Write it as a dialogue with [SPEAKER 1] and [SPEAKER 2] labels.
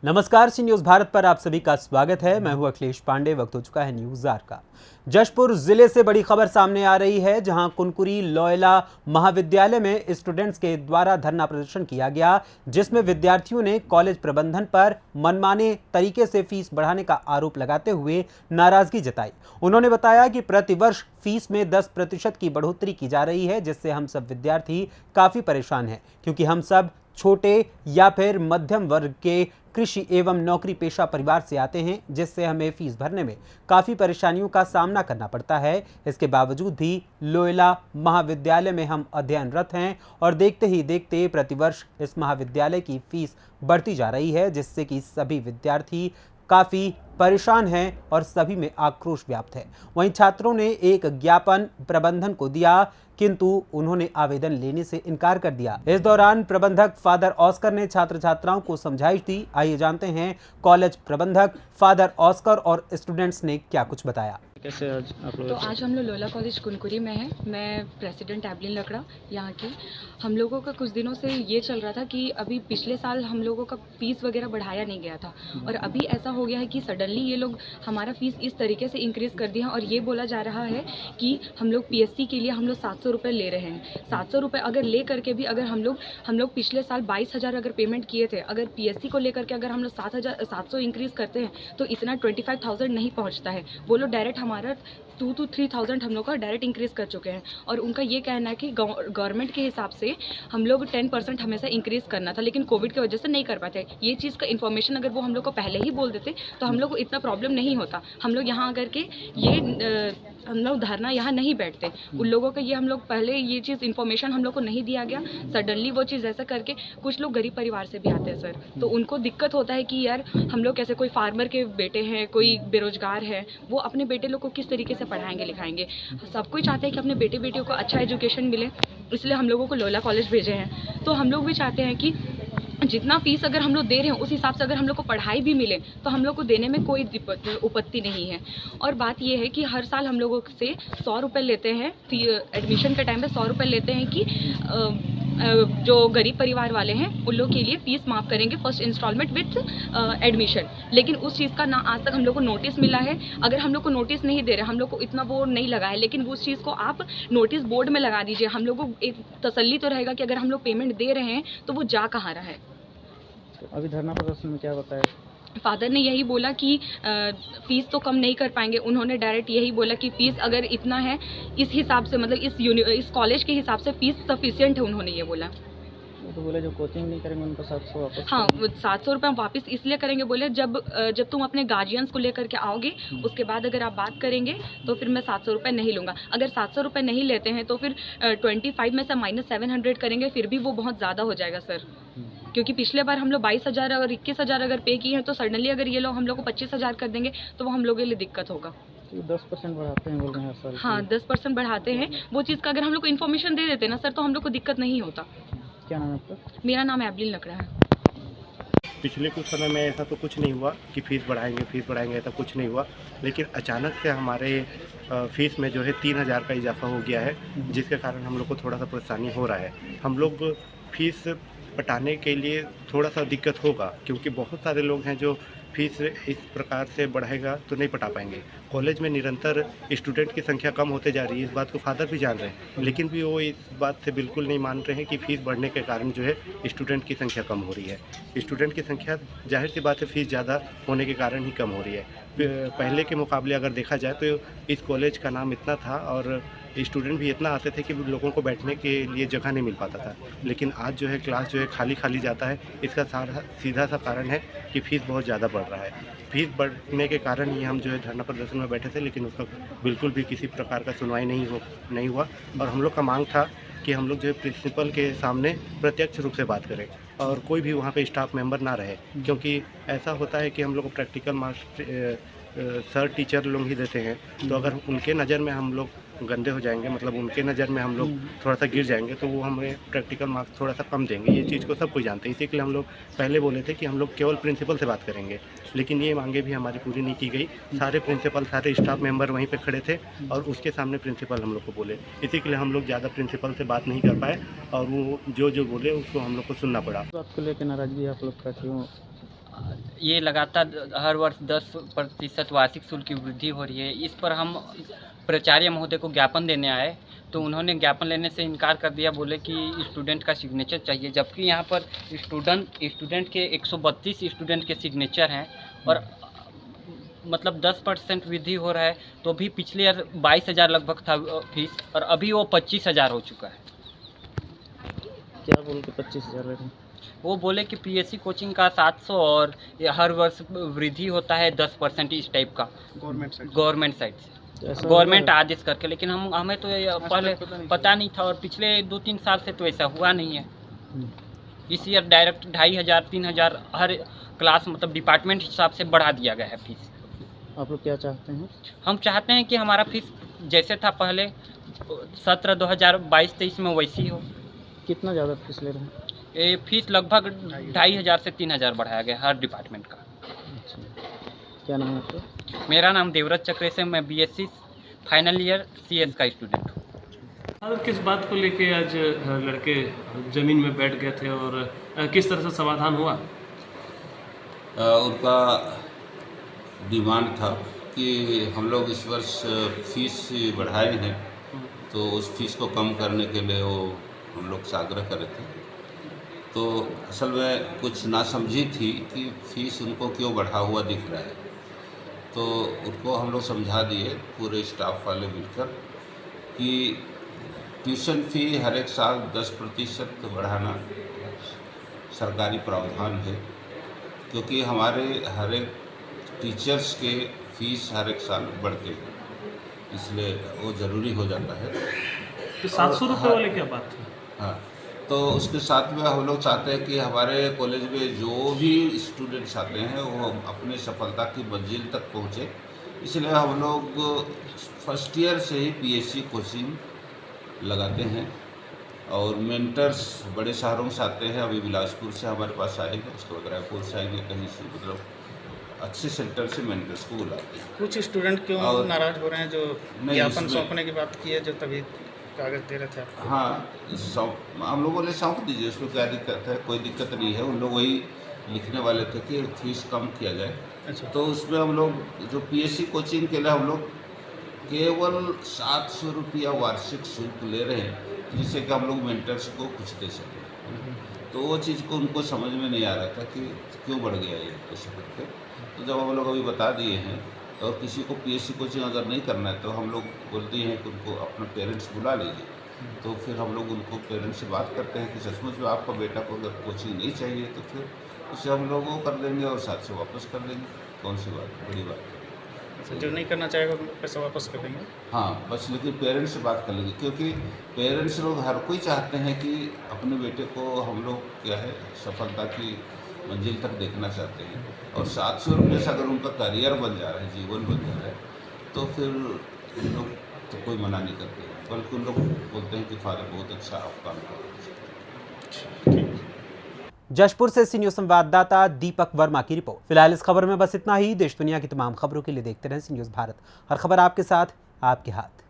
[SPEAKER 1] नमस्कार, सी न्यूज भारत पर आप सभी का स्वागत है। मैं हूं अखिलेश पांडे। वक्त हो चुका है न्यूज आर का। जशपुर जिले से बड़ी खबर सामने आ रही है, जहां कुनकुरी लोयला महाविद्यालय में स्टूडेंट्स के द्वारा धरना प्रदर्शन किया गया, जिसमें विद्यार्थियों ने कॉलेज प्रबंधन पर मनमाने तरीके से फीस बढ़ाने का आरोप लगाते हुए नाराजगी जताई। उन्होंने बताया कि प्रतिवर्ष फीस में 10% की बढ़ोतरी की जा रही है, जिससे हम सब विद्यार्थी काफी परेशान हैं, क्योंकि हम सब छोटे या फिर मध्यम वर्ग के कृषि एवं नौकरी पेशा परिवार से आते हैं, जिससे हमें फीस भरने में काफ़ी परेशानियों का सामना करना पड़ता है। इसके बावजूद भी लोयला महाविद्यालय में हम अध्ययनरत हैं और देखते ही देखते प्रतिवर्ष इस महाविद्यालय की फीस बढ़ती जा रही है, जिससे कि सभी विद्यार्थी काफ़ी परेशान हैं और सभी में आक्रोश व्याप्त है। वहीं छात्रों ने एक ज्ञापन प्रबंधन को दिया, किंतु उन्होंने आवेदन लेने से इनकार कर दिया। इस दौरान प्रबंधक फादर ऑस्कर ने छात्र छात्राओं को समझाइश दी। आइए जानते हैं कॉलेज प्रबंधक फादर ऑस्कर और स्टूडेंट्स ने क्या कुछ बताया।
[SPEAKER 2] कैसे आज आप लोग?
[SPEAKER 3] तो आज हम लोग लोयला कॉलेज कुनकुरी में हैं। मैं प्रेसिडेंट एवलिन लकड़ा यहाँ की। हम लोगों का कुछ दिनों से ये चल रहा था कि अभी पिछले साल हम लोगों का फ़ीस वगैरह बढ़ाया नहीं गया था, और अभी ऐसा हो गया है कि सडनली ये लोग हमारा फ़ीस इस तरीके से इंक्रीज़ कर दिया, और ये बोला जा रहा है कि हम लोग पीएससी के लिए हम लोग 700 रुपये ले रहे हैं। 700 रुपये अगर ले करके भी अगर हम लोग पिछले साल 22,000 अगर पेमेंट किए थे, अगर पीएससी को लेकर के अगर हम लोग 700 इंक्रीज़ करते हैं तो इतना 25,000 नहीं पहुँचता है। वो लोग डायरेक्ट हमारा 2 to 3,000 हम लोग का डायरेक्ट इंक्रीज़ कर चुके हैं, और उनका ये कहना है कि गवर्नमेंट के हिसाब से हम लोग 10% हमेशा इंक्रीज़ करना था, लेकिन कोविड की वजह से नहीं कर पाते। ये चीज़ का इन्फॉर्मेशन अगर वो हम लोग को पहले ही बोल देते तो हम लोग को इतना प्रॉब्लम नहीं होता। हम लोग यहाँ आकर के हम लोग धरना यहाँ नहीं बैठते। उन लोगों का ये हम लोग पहले ये चीज़ इन्फॉर्मेशन हम लोग को नहीं दिया गया। सडनली वो चीज़ ऐसा करके कुछ लोग गरीब परिवार से भी आते हैं सर, तो उनको दिक्कत होता है कि यार हम लोग कैसे, कोई फार्मर के बेटे हैं, कोई बेरोजगार है, वो अपने बेटे लोग को किस तरीके से पढ़ाएंगे लिखाएंगे। सब कोई चाहते हैं कि अपने बेटे बेटियों को अच्छा एजुकेशन मिले, इसलिए हम लोगों को लोयला कॉलेज भेजे हैं। तो हम लोग भी चाहते हैं कि जितना फीस अगर हम लोग दे रहे हैं उस हिसाब से अगर हम लोग को पढ़ाई भी मिले तो हम लोग को देने में कोई आपत्ति नहीं है। और बात ये है कि हर साल हम लोगों से 100 रुपये लेते हैं, एडमिशन के टाइम पे 100 रुपये लेते हैं कि जो गरीब परिवार वाले हैं उन लोग के लिए फ़ीस माफ़ करेंगे फर्स्ट इंस्टॉलमेंट विथ एडमिशन। लेकिन उस चीज़ का ना आज तक हम लोग को नोटिस मिला है। अगर हम लोग को नोटिस नहीं दे रहे, हम लोग को इतना वो नहीं लगा है, लेकिन उस चीज़ को आप नोटिस बोर्ड में लगा दीजिए। हम लोग को एक तसल्ली तो रहेगा कि अगर हम लोग पेमेंट दे रहे हैं तो वो जा कहाँ रहा है।
[SPEAKER 2] तो अभी धरना प्रदर्शन में क्या बताया?
[SPEAKER 3] फादर ने यही बोला कि फ़ीस तो कम नहीं कर पाएंगे। उन्होंने डायरेक्ट यही बोला कि फ़ीस अगर इतना है इस हिसाब से, मतलब इस कॉलेज के हिसाब से फ़ीस सफिशिएंट है, उन्होंने ये बोला।
[SPEAKER 2] तो बोले जो कोचिंग नहीं करेंगे उनको 700 वापस।
[SPEAKER 3] हाँ, 700 रुपये वापस इसलिए करेंगे, बोले जब तुम अपने गार्जियंस को लेकर के आओगे उसके बाद अगर आप बात करेंगे तो फिर मैं 700 रुपये नहीं लूँगा। अगर 700 रुपये नहीं लेते हैं तो फिर 25 में से -700 करेंगे, फिर भी वो बहुत ज़्यादा हो जाएगा सर। क्योंकि पिछले बार हम लोग 22,000 और 21,000 अगर पे किए हैं, तो सडनली अगर ये लोग हम लोग को 25,000 कर देंगे तो वो हम लोगों के लिए दिक्कत होगा।
[SPEAKER 2] तो 10% बढ़ाते हैं बोल रहे हैं सर।
[SPEAKER 3] हाँ, 10% बढ़ाते हैं। वो चीज़ का अगर हम लोग को इन्फॉर्मेशन दे देते ना सर तो हम लोग को दिक्कत नहीं होता।
[SPEAKER 2] क्या नाम है आपका?
[SPEAKER 3] मेरा नाम एवलिन लकड़ा है।
[SPEAKER 4] पिछले कुछ समय में ऐसा तो कुछ नहीं हुआ कि फ़ीस बढ़ाएंगे, ऐसा कुछ नहीं हुआ। लेकिन अचानक से हमारे फ़ीस में जो है 3,000 का इजाफा हो गया है, जिसके कारण हम लोग को थोड़ा सा परेशानी हो रहा है। हम लोग फ़ीस पटाने के लिए थोड़ा सा दिक्कत होगा, क्योंकि बहुत सारे लोग हैं जो फीस इस प्रकार से बढ़ेगा तो नहीं पटा पाएंगे। कॉलेज में निरंतर स्टूडेंट की संख्या कम होते जा रही है, इस बात को फादर भी जान रहे हैं, लेकिन भी वो इस बात से बिल्कुल नहीं मान रहे हैं कि फ़ीस बढ़ने के कारण जो है स्टूडेंट की संख्या कम हो रही है। स्टूडेंट की संख्या जाहिर सी बात है फ़ीस ज़्यादा होने के कारण ही कम हो रही है। पहले के मुकाबले अगर देखा जाए तो इस कॉलेज का नाम इतना था और स्टूडेंट भी इतना आते थे कि लोगों को बैठने के लिए जगह नहीं मिल पाता था। लेकिन आज जो है क्लास जो है खाली जाता है। इसका सीधा सा कारण है कि फ़ीस बहुत ज़्यादा बढ़ रहा है। फ़ीस बढ़ने के कारण ही हम जो है धरना प्रदर्शन में बैठे थे, लेकिन उसका बिल्कुल भी किसी प्रकार का सुनवाई नहीं हुआ। और हम लोग का मांग था कि हम लोग जो है प्रिंसिपल के सामने प्रत्यक्ष रूप से बात करें और कोई भी वहाँ पे स्टाफ मेंबर ना रहे, क्योंकि ऐसा होता है कि हम लोग को प्रैक्टिकल मार्क्स सर टीचर लोग ही देते हैं। तो अगर उनके नज़र में हम लोग गंदे हो जाएंगे, मतलब उनके नज़र में हम लोग थोड़ा सा गिर जाएंगे, तो वो हमें प्रैक्टिकल मार्क्स थोड़ा सा कम देंगे। ये चीज़ को सब कोई जानते हैं। इसी के लिए हम लोग पहले बोले थे कि हम लोग केवल प्रिंसिपल से बात करेंगे, लेकिन ये मांगे भी हमारी पूरी नहीं की गई। सारे प्रिंसिपल, सारे स्टाफ मेंबर वहीं पे खड़े थे और उसके सामने प्रिंसिपल हम लोग को बोले। इसी के लिए हम लोग ज़्यादा प्रिंसिपल से बात नहीं कर पाए और वो जो बोले उसको हम लोग को सुनना पड़ा।
[SPEAKER 2] तो आपको लेकर नाराजगी आप लोग का क्यों?
[SPEAKER 5] ये लगातार हर वर्ष 10% वार्षिक शुल्क की वृद्धि हो रही है। इस पर हम प्राचार्य महोदय को ज्ञापन देने आए तो उन्होंने ज्ञापन लेने से इनकार कर दिया, बोले कि स्टूडेंट का सिग्नेचर चाहिए, जबकि यहाँ पर स्टूडेंट के 132 स्टूडेंट के सिग्नेचर हैं और मतलब 10% वृद्धि हो रहा है। तो भी पिछले ईयर 22,000 लगभग था फीस और अभी वो 25,000 हो चुका है।
[SPEAKER 2] क्या बोल के 25,000 बैठे?
[SPEAKER 5] वो बोले कि पीएससी कोचिंग का 700 और ये हर वर्ष वृद्धि होता है 10% इस टाइप का गवर्नमेंट साइड से,
[SPEAKER 2] तो ऐसा
[SPEAKER 5] गवर्नमेंट
[SPEAKER 2] होगा?
[SPEAKER 5] आदेश करके। लेकिन हमें तो ये पहले पता नहीं था और पिछले 2-3 साल से तो ऐसा हुआ नहीं है।
[SPEAKER 2] हम्म।
[SPEAKER 5] इस ईयर डायरेक्ट 2,500-3,000 हर क्लास मतलब डिपार्टमेंट हिसाब से बढ़ा दिया गया है फीस।
[SPEAKER 2] आप लोग क्या चाहते हैं?
[SPEAKER 5] हम चाहते हैं कि हमारा फीस जैसे था पहले सत्र 2022-23 में वैसी हो।
[SPEAKER 2] कितना ज़्यादा फीस ले रहे हैं?
[SPEAKER 5] ये फीस लगभग 2,500 से 3,000 बढ़ाया गया हर डिपार्टमेंट का।
[SPEAKER 2] अच्छा, क्या नाम है आपका?
[SPEAKER 5] मेरा नाम देवव्रत चक्रेश है, मैं बीएससी फाइनल ईयर सीएस का स्टूडेंट हूँ।
[SPEAKER 6] सर, किस बात को लेके आज लड़के ज़मीन में बैठ गए थे और किस तरह से समाधान हुआ?
[SPEAKER 7] उनका डिमांड था कि हम लोग इस वर्ष फीस बढ़ाए हैं, तो उस फीस को कम करने के लिए वो हम लोग से आग्रह कर रहे थे। तो असल में कुछ नासमझी थी कि फ़ीस उनको क्यों बढ़ा हुआ दिख रहा है, तो उनको हम लोग समझा दिए पूरे स्टाफ वाले मिलकर कि ट्यूशन फ़ी हर एक साल 10% बढ़ाना सरकारी प्रावधान है, क्योंकि हमारे हर एक टीचर्स के फीस हर एक साल बढ़ते हैं, इसलिए वो ज़रूरी हो जाता है।
[SPEAKER 6] तो 700 रुपये वाली क्या बात थी?
[SPEAKER 7] हाँ, तो उसके साथ में हम लोग चाहते हैं कि हमारे कॉलेज में जो भी स्टूडेंट्स आते हैं वो अपनी सफलता की मंजिल तक पहुँचे, इसलिए हम लोग फर्स्ट ईयर से ही पीएससी कोचिंग लगाते हैं और मेंटर्स बड़े शहरों से आते हैं। अभी बिलासपुर से हमारे पास आएंगे, उसके बाद रायपुर से आएंगे, कहीं से मतलब अच्छे सेंटर से मेंटर्स को बुलाते हैं।
[SPEAKER 2] कुछ स्टूडेंट क्यों
[SPEAKER 7] और-
[SPEAKER 2] नाराज हो रहे हैं जो
[SPEAKER 7] नहीं,
[SPEAKER 2] ज्ञापन
[SPEAKER 7] उसमें-
[SPEAKER 2] सौंपने की बात की है, जो तभी कागज दे रहे थे आपको?
[SPEAKER 7] हाँ, हम लोग बोले सौंप दीजिए, उसमें क्या दिक्कत है, कोई दिक्कत नहीं है। उन लोग वही लिखने वाले थे कि फीस कम किया जाए,
[SPEAKER 2] अच्छा,
[SPEAKER 7] तो उसमें हम लोग जो पीएससी कोचिंग के लिए हम लोग केवल 700 रुपया वार्षिक शुल्क ले रहे हैं, जिससे कि हम लोग मेंटर्स को कुछ दे सकें। तो वो चीज़ को उनको समझ में नहीं आ रहा था कि क्यों बढ़ गया ये ऐसे करके। तो जब हम लोग अभी बता दिए हैं, और किसी को पीएससी कोचिंग अगर नहीं करना है तो हम लोग बोलते हैं कि उनको अपना पेरेंट्स बुला लीजिए। तो फिर हम लोग उनको पेरेंट्स से बात करते हैं कि सचमुच में आपका बेटा को अगर कोचिंग नहीं चाहिए तो फिर उसे हम लोग वो कर देंगे और साथ से वापस कर देंगे। कौन सी बात, बड़ी बात है।
[SPEAKER 2] अच्छा, जो नहीं करना चाहेगा उनको पैसा वापस कर देंगे?
[SPEAKER 7] हाँ, बस लेकिन पेरेंट्स से बात कर लेंगे, क्योंकि पेरेंट्स लोग हर कोई चाहते हैं कि अपने बेटे को हम लोग क्या है सफलता की मंजिल तक देखना चाहते हैं, और 700 रुपये से अगर उनका करियर बन जा रहा है, जीवन बन जा रहा है, तो फिर उन लोग तो कोई मना नहीं करते, बल्कि उन लोग बोलते हैं कि फादर बहुत अच्छा आप काम कर रहे हैं।
[SPEAKER 1] जशपुर से सी न्यूज़ संवाददाता दीपक वर्मा की रिपोर्ट। फिलहाल इस खबर में बस इतना ही। देश दुनिया की तमाम खबरों के लिए देखते रहें सी न्यूज़ भारत। हर खबर आपके साथ, आपके हाथ।